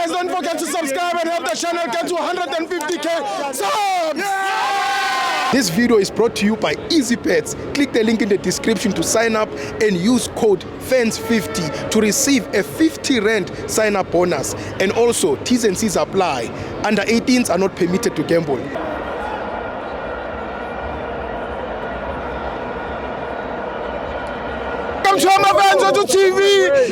Guys, don't forget to subscribe and help the channel get to 150k subs. This video is brought to you by EasyBets. Click the link in the description to sign up and use code FANS50 to receive a 50 Rand sign-up bonus. And also, T's and C's apply. Under 18s are not permitted to gamble. Welcome to my fans on TV.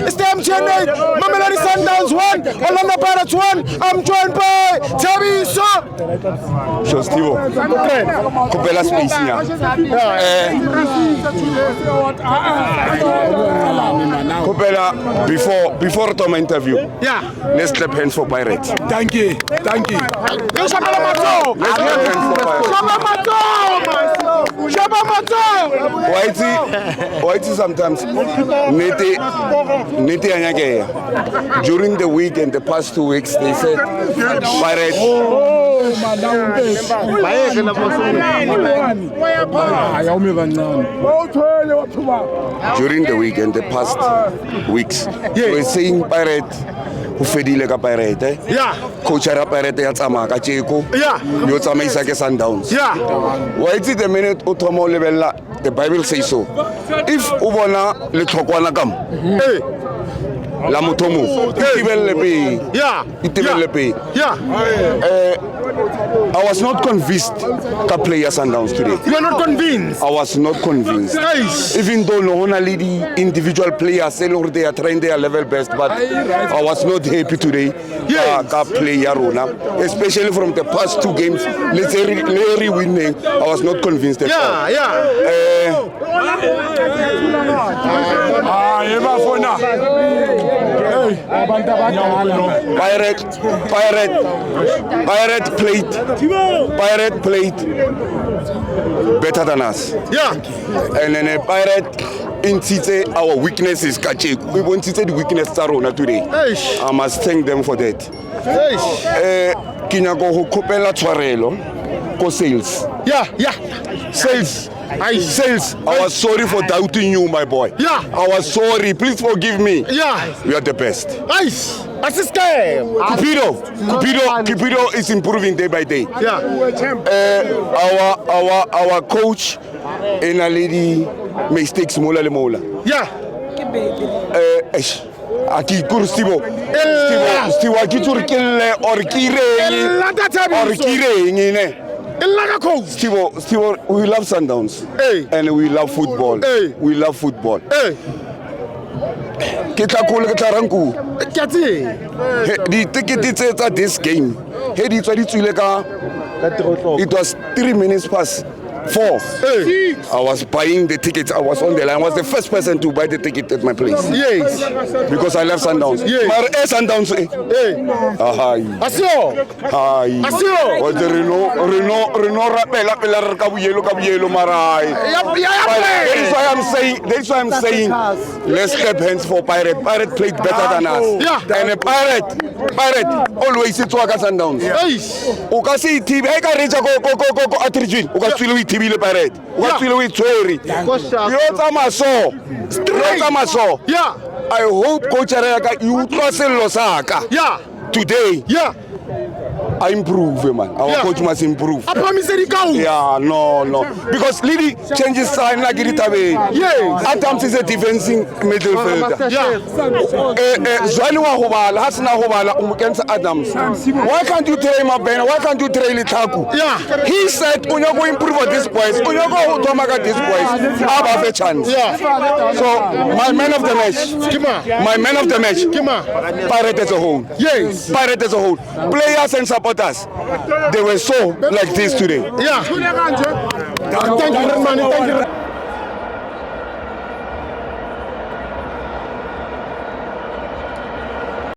It's the MTN 8, Mamelodi Sundowns 1, Orlando Pirates 1. I'm joined by Thabiso. Stivo. Kupela space nya. Kupela before the interview. Yeah. Let's clap hands for Pirates. Thank you. Let's clap hands for Pirates. Why sometimes neti anyakeya. During the week and the past 2 weeks they said Pirates. During the week and the past weeks we're saying Pirates who fedile ka Pirate coach ra Pirate ya tsamaya ka Tsheko yo tsamaisa ke Sundowns why the minute o thoma o lebella the Bible says so if o bona le tlhokwana kam la mothomo itibelle pe I was not convinced ka player Sundowns today. You are not convinced? I was not convinced. Nice. Even though no only the individual players they are trying their level best, but I was not happy today. Ka player Rona, especially from the past 2 games. Let's say Larry winning, I was not convinced at all. Pirate played better than us. And then Pirate insisted our weaknesses. We wanted the weakness today. I must thank them for that. Kinyago hukopela twarelo ko sales. Sales. Sales, I was sorry for doubting you, my boy. I was sorry. Please forgive me. We are the best. Nice. Cupido is improving day by day. Our coach in a lady mistakes mola. Aki Stivo akiturkille or kire Stivo, we love Sundowns and we love football. We love football. The ticket at this game. It was 3 minutes past 4. I was buying the tickets. I was on the line. I was the first person to buy the ticket at my place. Because I love Sundowns. But Sundowns. What the Renault rapela kabuyelo marai. That's why I'm saying let's clap hands for Pirate. Pirate played better than us. And a Pirate always sits waka Sundowns. Ukasi TV I can reach go Atrigin. Ukasi TV Pirate. Ukasi Tori. I hope Coach Araka you trust Losaka. Today. I improve, man. Our coach must improve. No. Because Lily changes sign like it away. Adams is a defending midfielder. Zwanwa Hobala, Hasna Hobala, against Adams. Why can't you train my banner? Why can't you train Litaku? He said, when you're going to improve these boys, when you go to make these boys, I have a chance. So, my man of the match, Pirate as a whole. Pirate as a whole. Players and supporters, they were so like this today. Thank you, man. Thank you.